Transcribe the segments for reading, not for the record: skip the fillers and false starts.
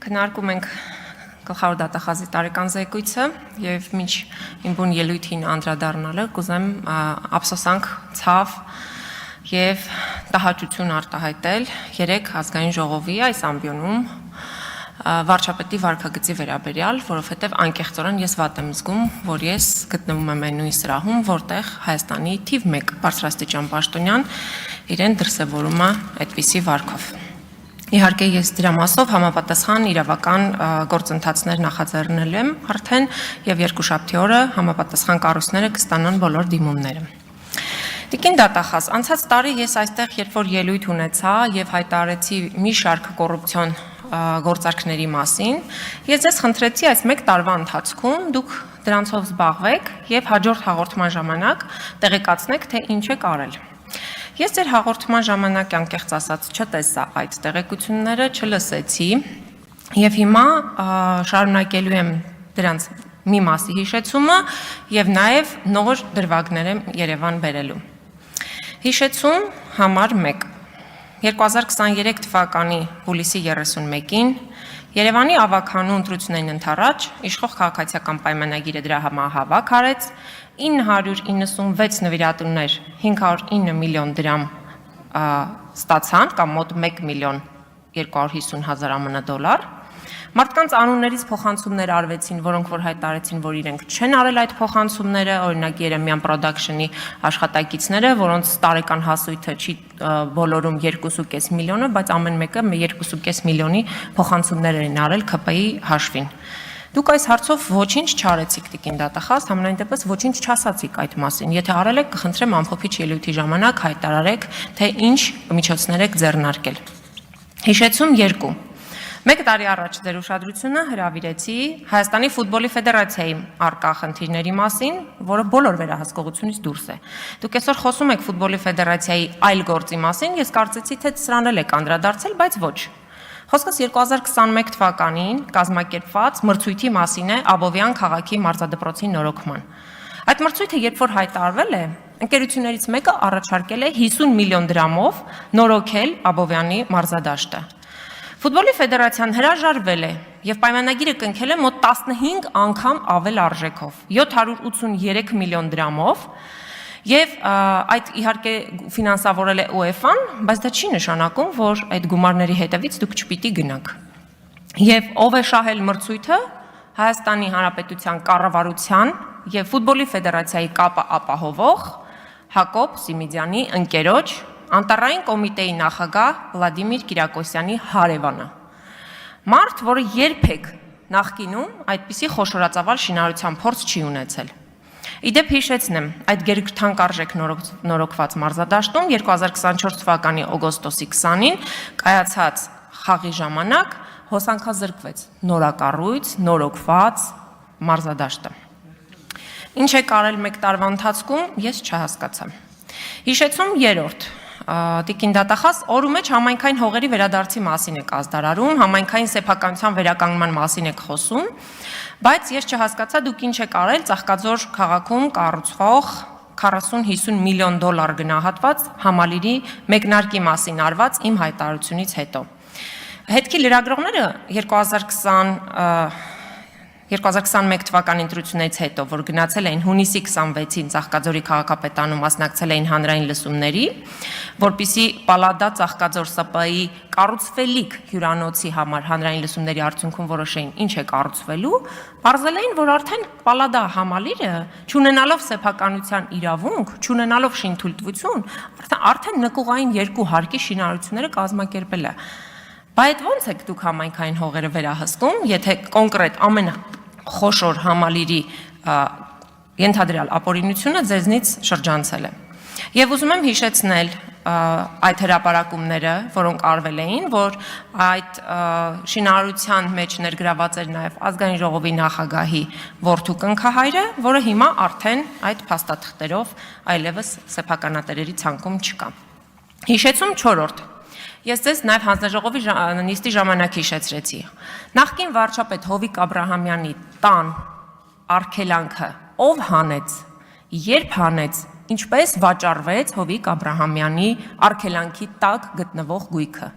Քննարկում ենք գլխավոր դատախազի տարեկան զեկույցը եւ մինչ իմ բուն ելույթին անդրադառնալը կուզեմ ափսոսանք, ցավ եւ տհաճություն արտահայտել 3 ազգային ժողովի այս ամբիոնում վարչապետի վարքագծի վերաբերյալ, որովհետև անկեղծորեն ես վատ եմ զգում, որ ես գտնվում եմ այն նույն սրահում, որտեղ Հայաստանի թիվ 1 բարձրաստիճան պաշտոնյան իրեն դրսևորում է այդպիսի վարքով։ Իհարկե ես դրա մասով համապատասխան իրավական գործընթացներ նախաձեռնել եմ արդեն եւ երկուշաբթի օրը համապատասխան կառույցները կստանան բոլոր դիմումները։ Տիկին դատախազ, անցած տարի ես այստեղ երբ որ ելույթ ունեցա եւ հայտարարեցի մի շարք կոռուպցիոն գործարքների մասին, ես ձեզ խնդրեցի այս 1 տարվա ընթացքում դուք դրանցով զբաղվեք եւ հաջորդ հաղորդման ժամանակ տեղեկացնեք, թե ինչ եք արել։ Ես ձեր հաղորդման ժամանակ անկեղծ ասած չտեսա այդ տեղեկությունները, չլսեցի եւ հիմա շարունակելու եմ դրանց մի մասի հիշեցումը եւ նաեւ նոր դրվագներ եմ Երևան բերելու։ Հիշեցում համար 1 2023 թվականի հուլիսի 31-ին Երևանի ավագանու ընտրություններին ընդառաջ իշխող քաղաքացիական պայմանագիրը դրա համահավաք արեց 996 նվիրատուներ 509 միլիոն դրամ ստացան կամ մոտ 1 միլիոն 250 հազար ԱՄՆ դոլար Մարդկանց անուններից փոխանցումներ արվեցին, որոնք որ հայտարարեցին, որ իրենք չեն արել այդ փոխանցումները, օրինակ Երեմյան Production-ի աշխատակիցները, որոնց տարեկան հասույթը չի բոլորում 2.5 միլիոնը, բայց ամեն մեկը 2.5 միլիոնի փոխանցումներ են արել ՔՊ-ի հաշվին։ Դուք այս հարցով ոչինչ չարեցիք տիկին դատախազ, համենայն դեպս ոչինչ չասացիք այդ մասին։ Եթե արել եք, կխնդրեմ ամփոփիչ ելույթի ժամանակ հայտարարեք, թե ինչ միջոցներ եք ձեռնարկել։ Հիշեցում 2 Մեկ տարի առաջ ձեր ուշադրությունը հրավիրեցի Հայաստանի ֆուտբոլի ֆեդերացիայի արկա խնդիրների մասին, որը բոլոր վերահսկողությունից դուրս է։ Դուք այսօր խոսում եք ֆուտբոլի ֆեդերացիայի այլ գործի մասին, ես կարծեցի, թե սրան էլ եք անդրադարձել, բայց ոչ։ Խոսքս 2021 թվականին կազմակերպված մրցույթի մասին է Աբովյան քաղաքի մարզադպրոցի նորոգման։ Այդ մրցույթը երբ որ հայտարարվել է, ընկերություններից մեկը առաջարկել է 50 միլիոն դրամով նորոգել Աբովյանի մարզադաշտը։ Ֆուտբոլի ֆեդերացիան հրաժարվել է եւ պայմանագիրը կնքել է մոտ 15 անգամ ավել արժեքով 783 միլիոն դրամով եւ այդ իհարկե ֆինանսավորել է UEFA-ն, բայց դա չի նշանակում, որ այդ գումարների հետևից դուք չպիտի գնաք։ Եվ ով է շահել մրցույթը Հայաստանի Հանրապետության կառավարության եւ ֆուտբոլի ֆեդերացիայի կապը ապահովող Հակոբ Սիմիդյանի ընկերոջ Անտարային կոմիտեի նախագահ Վլադիմիր Կիրակոսյանի հարևանը։ Մարդ, որը երբեք նախկինում այդպիսի խոշորածավալ շինարարության փորձ չի ունեցել։ Իդեպ հիշեցնեմ, այդ գերթանկարժեք նորոգված մարզադաշտում 2024 թվականի օգոստոսի 20-ին կայացած խաղի ժամանակ հոսանքազրկվեց նորակառույց, նորոգված մարզադաշտը։ Ինչ է կարել 1 տարվա ընթացքում, ես չհասկացա։ Հիշեցում 3 Տիկին դատախազ օրու մեջ համայնքային հողերի վերադարձի մասին եք ազդարարում, համայնքային սեփականության վերականգնման մասին եք խոսում, բայց ես չհասկացա դուք ինչ եք արել Ծաղկաձոր քաղաքում կառուցվող 40-50 միլիոն դոլար գնահատված համալիրի մեկնարկի մասին արված իմ հայտարարությունից հետո։ Հետքի լրագրողները 2021 թվականի ընտրությունից հետո, որ գնացել էին հունիսի 26-ին Ծաղկաձորի քաղաքապետարանում մասնակցել էին հանրային լսումների, որպիսի Պալադա Ծաղկաձոր ՍՊ-ի կառուցվելիք հյուրանոցի համար հանրային լսումների արդյունքում որոշեին ինչ է կառուցվելու, պարզել էին, որ արդեն Պալադա համալիրը, չունենալով սեփականության իրավունք, չունենալով շինթույլտվություն, արդեն նկուղային 2 հարկի շինարարությունները կազմակերպել է։ Բայց ո՞նց եք դուք համայնքային հողերը վերահսկում, եթե կոնկրետ ամենախոշոր համալիրի ենթադրյալ ապօրինությունը ձեզնից շրջանցել է։ Եվ ուզում եմ հիշեցնել այդ հրապարակումները, որոնք արվել էին, որ այդ շինարարության մեջ ներգրաված էր նաև ազգային ժողովի նախագահի որդու կնքահայրը, որը հիմա արդեն այդ փաստաթղթերով այլևս սեփականատերերի ցանկում չկա։ Հիշեցում 4 Ես ձեզ նաև հանձնաժողովի նիստի ժամանակ հիշեցրեցի։ Նախկին վարչապետ Հովիկ Աբրահամյանի տան արգելանքը ով հանեց, երբ հանեց, ինչպես վաճառվեց Հովիկ Աբրահամյանի արգելանքի տակ գտնվող գույքը։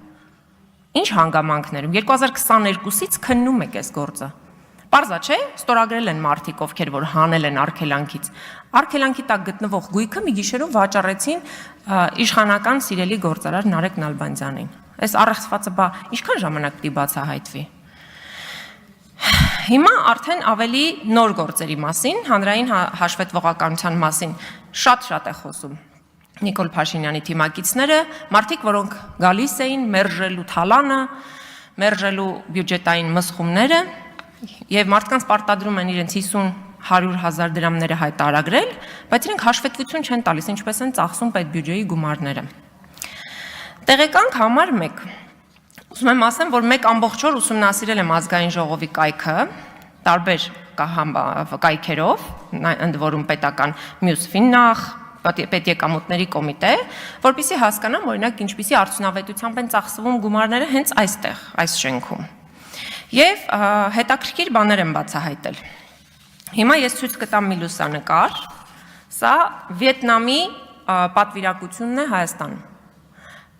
Ինչ հանգամանքներում 2022-ից քննում եք այս գործը։ Պարզա չէ, ստորագրել են մարդիկ, ովքեր որ հանել են արգելանքից։ Արգելանքի տակ գտնվող գույքը մի գիշերում վաճառեցին իշխանական սիրելի գործարար Նարեկ Նալբանդյանին։ Այս առեղծվածը բա ինչքան ժամանակ պիտի բացահայտվի։ Հիմա արդեն ավելի նոր գործերի մասին, հանրային հաշվետվողականության մասին շատ է խոսում Նիկոլ Փաշինյանի թիմակիցները, մարդիկ, որոնք գալիս էին մերժելու թալանը, մերժելու բյուջետային մսխումները եւ մարդկանց պարտադրում են իրենց 50-100 հազար դրամները հայտարարել, բայց իրենք հաշվետվություն չեն տալիս, ինչպես են ծախսում պետբյուջեի գումարները։ Տեղեկանք համար 1 Ուզում եմ ասեմ, որ մեկ ամբողջ օր ուսումնասիրել եմ ազգային ժողովի կայքը, տարբեր կայքերով, ընդ որում պետական մյուս ֆիննախ, պետեկամուտների կոմիտե, որպեսզի հասկանամ, օրինակ, ինչպիսի արդյունավետությամբ են ծախսվում գումարները հենց այստեղ, այս շենքում։ Եվ հետաքրքիր բաներ եմ բացահայտել։ Հիմա ես ցույց կտամ մի լուսանկար, սա Վիետնամի պատվիրակությունն է Հայաստանում։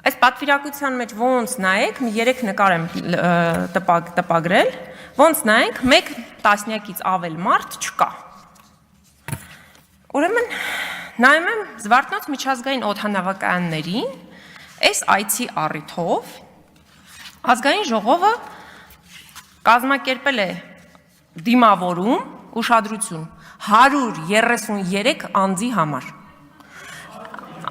Այս պատվիրակության մեջ ոնց նայեք, մի 3 նկար եմ տպագրել, ոնց նայենք, 1 տասնյակից ավել մարդ չկա։ Ուրեմն նայում եմ Զվարթնոց միջազգային օդանավակայաններին, այս այցի առիթով ազգային ժողովը կազմակերպել է դիմավորում ուշադրություն 133 անձի համար։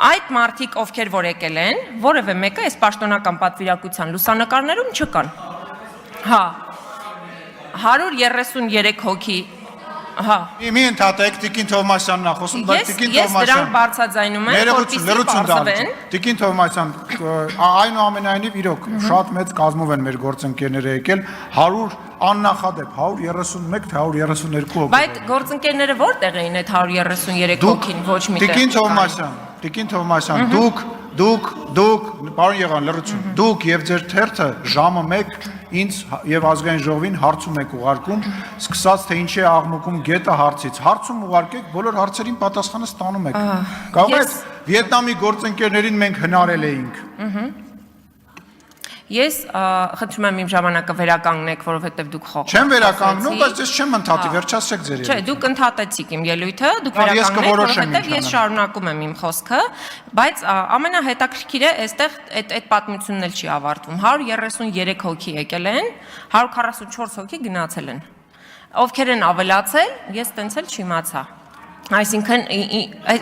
Այդ մարդիկ, ովքեր որ եկել են, որևէ մեկը այս պաշտոնական պատվիրակության լուսանկարներում չկան։ Հա, 133 հոգի, հա։ Մի ընդհատեք, Տիկին Թովմասյանն է խոսում, բայց Տիկին Ես դրանք բարձրաձայնում եմ, որպեսզի բարձվեն։ Տիկին Թովմասյան, այնուամենայնիվ իրոք շատ մեծ կազմով են մեր գործընկերները եկել, 100 աննախադեպ 131 թե 132 հոգի։ Բայց գործընկերները որտեղ էին այդ 133 հոգին, ոչ միտեղ։ Տիկին Թովմասյան, դուք, պարոն Եղան, լրություն, դուք եւ ձեր թերթը ժամը 1 ինձ եւ ազգային ժողովին հարցում եք ուղարկում, սկսած թե ինչի է աղմուկում գետը հարցից։ Հարցում ուղարկեք, բոլոր հարցերին պատասխանը ստանում եք։ Կարող եք Վիետնամի գործընկերներին մենք հնարել էինք։ Ես խնդրում եմ իմ ժամանակը վերականգնեք, որովհետև դուք խոխ։ Չեմ վերականգնում, բայց ես չեմ ընդհատի, վերջացրեք ձեր ելույթը։ Չէ, դուք ընդհատեցիք իմ ելույթը, դուք վերականգնեք, որովհետև ես շարունակում եմ իմ խոսքը, բայց ամենահետաքրքիրը այստեղ այդ պատմությունն էլ չի ավարտվում։ 133 հոգի եկել են, 144 հոգի գնացել են։ Ովքեր են ավելացել, ես տենց էլ չիմացա։ Այսինքն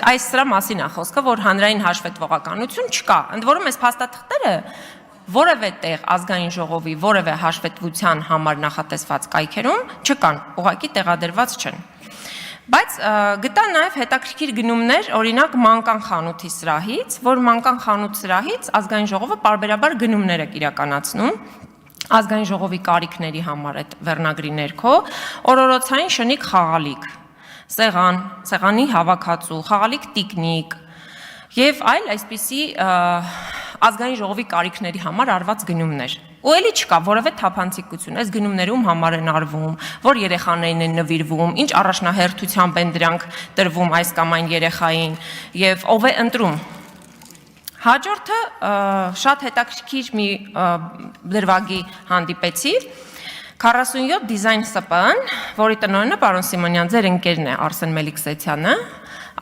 այս սրա մասին է խոսքը, որ հանրային հաշվետվողականություն չկա։ Ընդ որում այս փաստաթղթերը որևէ տեղ ազգային ժողովի որևէ հաշվետվության համար նախատեսված կայքերում չկան, ուղղակի տեղադրված չեն։ Բայց գտա նաև հետաքրքիր գնումներ, օրինակ մանկան խանութի սրահից, որ մանկան խանութ սրահից ազգային ժողովը պարբերաբար գնումներ է իրականացնում ազգային ժողովի կարիքների համար այդ վերնագրի ներքո, օրորոցային շնիկ խաղալիք, սեղանի հավաքածու, խաղալիք տիկնիկ եւ այլ այսպիսի ազգային ժողովի կարիքների համար արված գնումներ։ Ու էլի չկա որևէ թափանցիկություն, այս գնումներում համար են արվում, որ երեխաներին են նվիրվում, ինչ առաջնահերթությամբ են դրանք տրվում այս կամ այն երեխային եւ ով է ընտրում։ Հաջորդը շատ հետաքրքիր մի դրվագի հանդիպեցի 47 դիզայն ՍՊԸ-ն, որի տնօրենը պարոն Սիմոնյան, ձեր ընկերն է Արսեն Մելիքսեթյանը,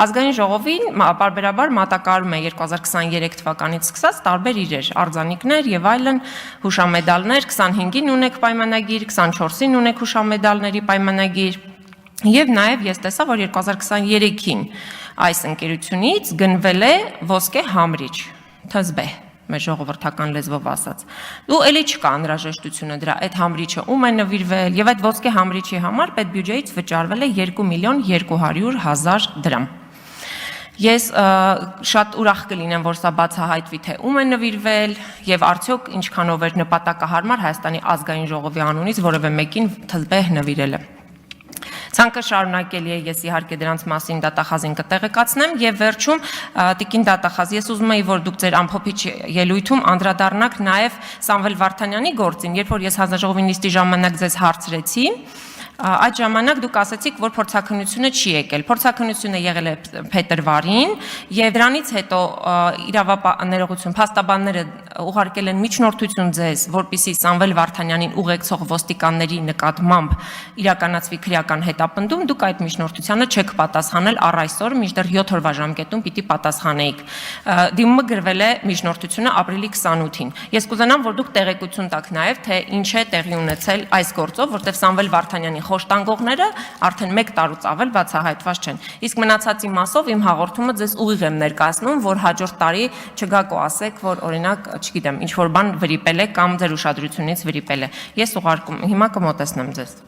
ազգային ժողովին պարբերաբար մատակարարում է 2023 թվականից սկսած տարբեր իրեր, արձանիկներ եւ այլն, հուշամեդալներ, 25-ին ունեք պայմանագիր, 24-ին ունեք հուշամեդալների պայմանագիր եւ նաեւ ես տեսա, որ 2023-ին այս ընկերությունից գնվել է ոսկե համրիչ, ԹԶԲ, մեր ժողովրդական լեզվով ասած։ Ու էլի չկա անհրաժեշտությունը դրա, այդ համրիչը ում է նվիրվել եւ այդ ոսկե համրիչի համար պետբյուջեից վճարվել է 2.200.000 դրամ։ Ես շատ ուրախ կլինեմ, որ սա բացահայտվի, թե ում է նվիրվել եւ արդյոք ինչքանով էր նպատակահարմար Հայաստանի ազգային ժողովի անունից որևէ մեկին ԹԶԲ նվիրելը։ Ցանկը շարունակելի է, ես իհարկե դրանց մասին դատախազին կտեղեկացնեմ եւ վերջում Տիկին դատախազ, ես ուզում եի, որ դուք ձեր ամփոփիչ ելույթում անդրադառնաք նաեւ Սամվել Վարդանյանի գործին, երբ որ ես հանձնաժողովի նիստի ժամանակ ձեզ հարցրեցի, Այդ ժամանակ դուք ասացիք, որ փորձաքննությունը չի եկել։ Փորձաքննությունը եղել է փետրվարին, եւ դրանից հետո իրավապահ փաստաբանները ուղարկել են միջնորդություն ձեզ, որպեսզի Սամվել Վարդանյանին ուղեկցող ոստիկանների նկատմամբ իրականացվի քրեական հետապնդում, դուք այդ միջնորդությանը չեք պատասխանել առ այսօր, մինչդեռ 7 օրվա ժամկետում պիտի պատասխանեիք։ Դիմումը գրվել է միջնորդությունը ապրիլի 28-ին։ Ես կուզենամ, որ դուք տեղեկություն տաք նաեւ, թե ինչ է տեղի ունեցել այս գործով, որտեղ Սամվել Վարդանյանի խոշտանգողները արդեն 1 տարուց ավել բացահայտված չեն։ Իսկ մնացածի մասով իմ հաղորդումը ձեզ ուղիղ եմ ներկայացնում, որ հաջորդ տարի չգաք ու ասեք, որ օրինակ, չգիտեմ, ինչ որ բան վրիպել է կամ ձեր ուշադրությունից վրիպել է։ Ես ուղարկում, հիմա կմոտեցնեմ ձեզ։